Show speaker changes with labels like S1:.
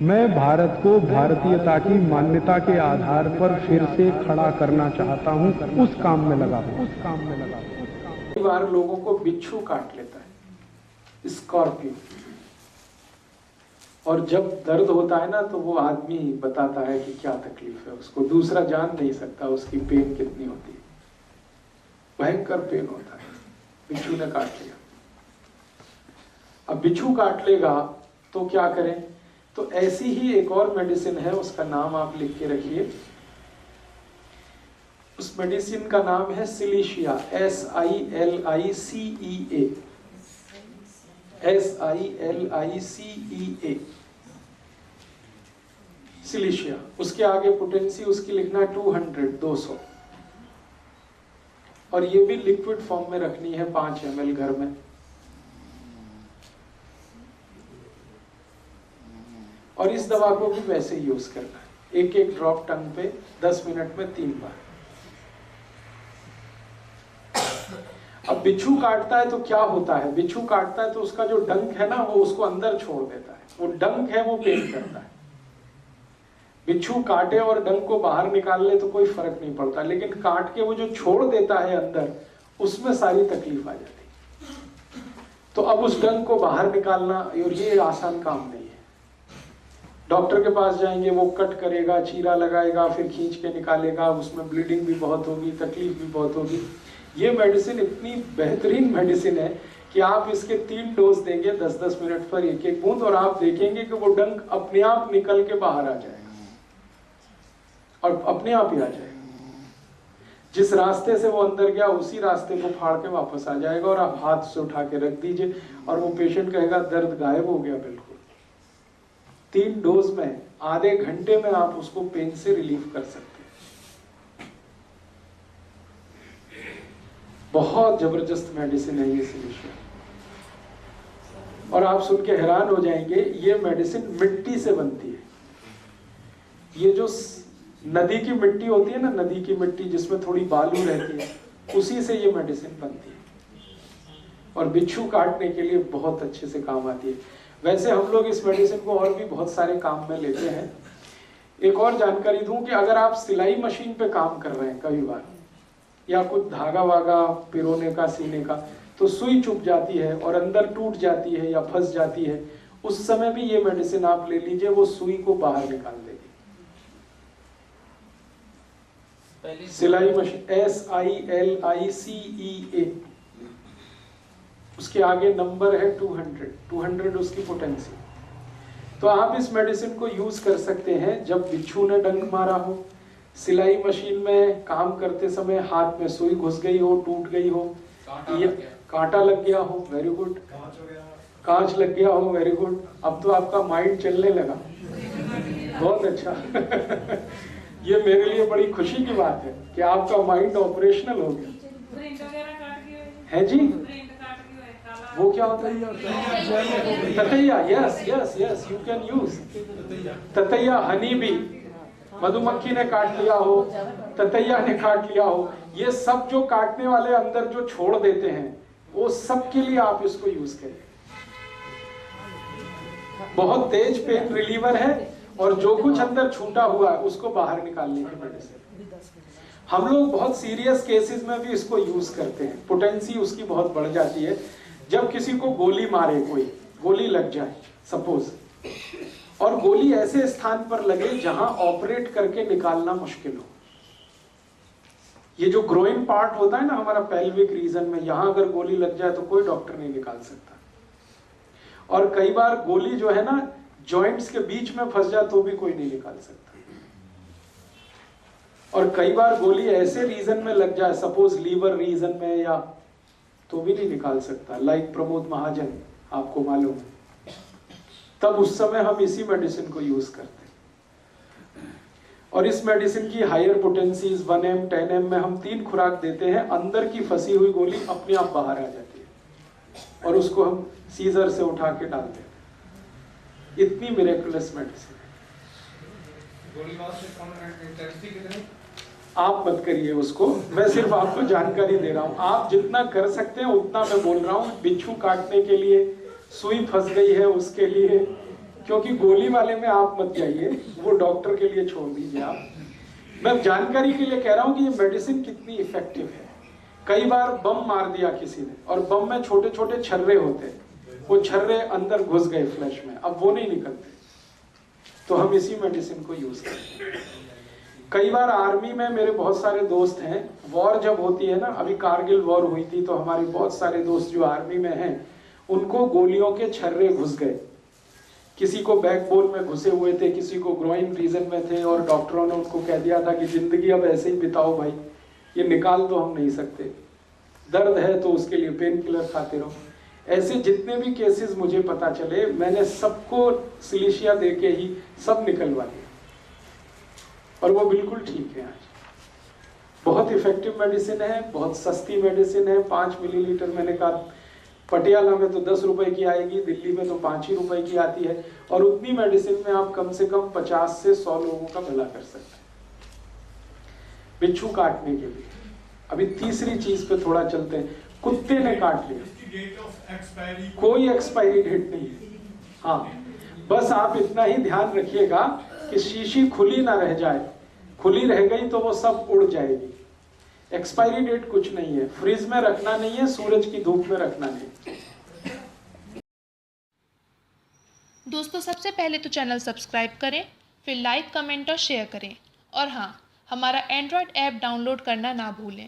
S1: मैं भारत को भारतीयता की मान्यता के आधार पर फिर से खड़ा करना चाहता हूं, उस काम में लगा हूं।
S2: कई बार लोगों को बिच्छू काट लेता है, स्कॉर्पियो, और जब दर्द होता है ना तो वो आदमी बताता है कि क्या तकलीफ है उसको, दूसरा जान नहीं सकता उसकी पेन कितनी होती है। भयंकर पेन होता है, बिच्छू ने काट लिया। अब बिच्छू काट लेगा तो क्या करें? तो ऐसी ही एक और मेडिसिन है, उसका नाम आप लिख के रखिए। उस मेडिसिन का नाम है सिलीशिया, SILICEA, SILICEA, सिलीशिया। उसके आगे पोटेंसी उसकी लिखना 200। और ये भी लिक्विड फॉर्म में रखनी है, 5 ml घर में। और इस दवा को भी वैसे यूज करना है, एक एक ड्रॉप टंग पे 10 मिनट में 3 बार। अब बिच्छू काटता है तो क्या होता है? बिच्छू काटता है तो उसका जो डंक है ना, वो उसको अंदर छोड़ देता है। वो डंक है वो पेन करता है। बिच्छू काटे और डंक को बाहर निकाल ले तो कोई फर्क नहीं पड़ता, लेकिन काट के वो जो छोड़ देता है अंदर, उसमें सारी तकलीफ आ जाती है। तो अब उस डंक को बाहर निकालना, और ये आसान काम नहीं है। डॉक्टर के पास जाएंगे, वो कट करेगा, चीरा लगाएगा, फिर खींच के निकालेगा, उसमें ब्लीडिंग भी बहुत होगी, तकलीफ भी बहुत होगी। ये मेडिसिन इतनी बेहतरीन मेडिसिन है कि आप इसके 3 डोज देंगे 10-10 मिनट पर एक एक बूंद, और आप देखेंगे कि वो डंक अपने आप निकल के बाहर आ जाएगा, और अपने आप ही आ जाएगा। जिस रास्ते से वो अंदर गया उसी रास्ते को फाड़ के वापस आ जाएगा, और आप हाथ से उठा के रख दीजिए और वो पेशेंट कहेगा दर्द गायब हो गया बिल्कुल। 3 डोज में आधे घंटे में आप उसको पेन से रिलीफ कर सकते हैं। बहुत जबरदस्त मेडिसिन है ये सिलीशिया। और आप सुन के हैरान हो जाएंगे, ये मेडिसिन मिट्टी से बनती है। ये जो नदी की मिट्टी होती है ना, नदी की मिट्टी जिसमें थोड़ी बालू रहती है, उसी से ये मेडिसिन बनती है, और बिच्छू काटने के लिए बहुत अच्छे से काम आती है। वैसे हम लोग इस मेडिसिन को और भी बहुत सारे काम में लेते हैं। एक और जानकारी दूं कि अगर आप सिलाई मशीन पे काम कर रहे हैं कई बार, या कुछ धागा वागा पिरोने का, सीने का, तो सुई चुभ जाती है और अंदर टूट जाती है या फंस जाती है, उस समय भी ये मेडिसिन आप ले लीजिए, वो सुई को बाहर निकाल देगी। सिलाई मशीन SILICEA, उसके आगे नंबर है 200 उसकी पोटेंसी। तो आप इस मेडिसिन को यूज कर सकते हैं जब बिच्छू ने डंक मारा हो, सिलाई मशीन में काम करते समय हाथ में सुई घुस गई हो, टूट गई हो, कांटा लग गया हो, वेरी गुड, कांच लग गया हो, वेरी गुड। अब तो आपका माइंड चलने लगा, बहुत अच्छा। ये मेरे लिए बड़ी खुशी की बात है कि आपका माइंड ऑपरेशनल हो गया है जी। वो क्या होता है? ततैया, yes yes yes, you can use ततैया। हनी भी, मधुमक्खी ने काट लिया हो, ततैया ने काट लिया हो, ये सब जो काटने वाले अंदर जो छोड़ देते हैं, वो सब के लिए आप इसको यूज करें। बहुत तेज पेन रिलीवर है, और जो कुछ अंदर छूटा हुआ है उसको बाहर निकालने की मेडिसिन। हम लोग बहुत सीरियस केसेस में भी इसको यूज करते हैं। पोटेंसी उसकी बहुत बढ़ जाती है। जब किसी को गोली मारे, कोई गोली लग जाए सपोज, और गोली ऐसे स्थान पर लगे जहां ऑपरेट करके निकालना मुश्किल हो। ये जो ग्रोइन पार्ट होता है ना हमारा पेल्विक रीजन में, यहां अगर गोली लग जाए तो कोई डॉक्टर नहीं निकाल सकता। और कई बार गोली जो है ना जॉइंट्स के बीच में फंस जाए तो भी कोई नहीं निकाल सकता। और कई बार गोली ऐसे रीजन में लग जाए, सपोज लीवर रीजन में, या तो भी नहीं निकाल सकता, लाइक प्रमोद महाजन, आपको मालूम है। तब उस समय हम इसी मेडिसिन को यूज करते हैं। और इस मेडिसिन की हायर पोटेंसीज 1M 10M में हम 3 खुराक देते हैं। अंदर की फंसी हुई गोली अपने आप बाहर आ जाती है, और उसको हम सीजर से उठा के डालते हैं। इतनी मिरेकुलस मेडिसिन है। आप मत करिए उसको, मैं सिर्फ आपको जानकारी दे रहा हूं। आप जितना कर सकते हैं उतना मैं बोल रहा हूं। बिच्छू काटने के लिए, सुई फंस गई है उसके लिए, क्योंकि गोली वाले में आप मत जाइए, वो डॉक्टर के लिए छोड़ दीजिए आप। मैं जानकारी के लिए कह रहा हूँ कि ये मेडिसिन कितनी इफेक्टिव है। कई बार बम मार दिया किसी ने, और बम में छोटे छोटे छर्रे होते हैं, वो छर्रे अंदर घुस गए फ्लैश में, अब वो नहीं निकलते, तो हम इसी मेडिसिन को यूज करते हैं। कई बार आर्मी में मेरे बहुत सारे दोस्त हैं, वॉर जब होती है ना, अभी कारगिल वॉर हुई थी, तो हमारे बहुत सारे दोस्त जो आर्मी में हैं, उनको गोलियों के छर्रे घुस गए। किसी को बैकबोन में घुसे हुए थे, किसी को ग्रोइन रीजन में थे, और डॉक्टरों ने उनको कह दिया था कि जिंदगी अब ऐसे ही बिताओ भाई, ये निकाल तो हम नहीं सकते, दर्द है तो उसके लिए पेन किलर खाते रहो। ऐसे जितने भी केसेस मुझे पता चले, मैंने सबको सिलिशिया दे के ही सब निकलवा दिया, और वो बिल्कुल ठीक है आज। बहुत इफेक्टिव मेडिसिन है, बहुत सस्ती मेडिसिन है। 5 मिलीलीटर, मैंने कहा पटियाला में तो 10 रुपए की आएगी, दिल्ली में तो 5 ही रुपए की आती है, और उतनी मेडिसिन में आप कम से कम 50 से 100 लोगों का भला कर सकते हैं बिच्छू काटने के लिए। अभी तीसरी चीज पे थोड़ा चलते हैं। कुत्ते ने काट लिया, कोई एक्सपायरी डेट नहीं है। हाँ, बस आप इतना ही ध्यान रखिएगा कि शीशी खुली ना रह जाए, खुली रह गई तो वो सब उड़ जाएगी। एक्सपायरी डेट कुछ नहीं है, फ्रिज में रखना नहीं है, सूरज की धूप में रखना नहीं।
S3: दोस्तों, सबसे पहले तो चैनल सब्सक्राइब करें, फिर लाइक, कमेंट और शेयर करें, और हाँ, हमारा एंड्रॉयड ऐप डाउनलोड करना ना भूलें।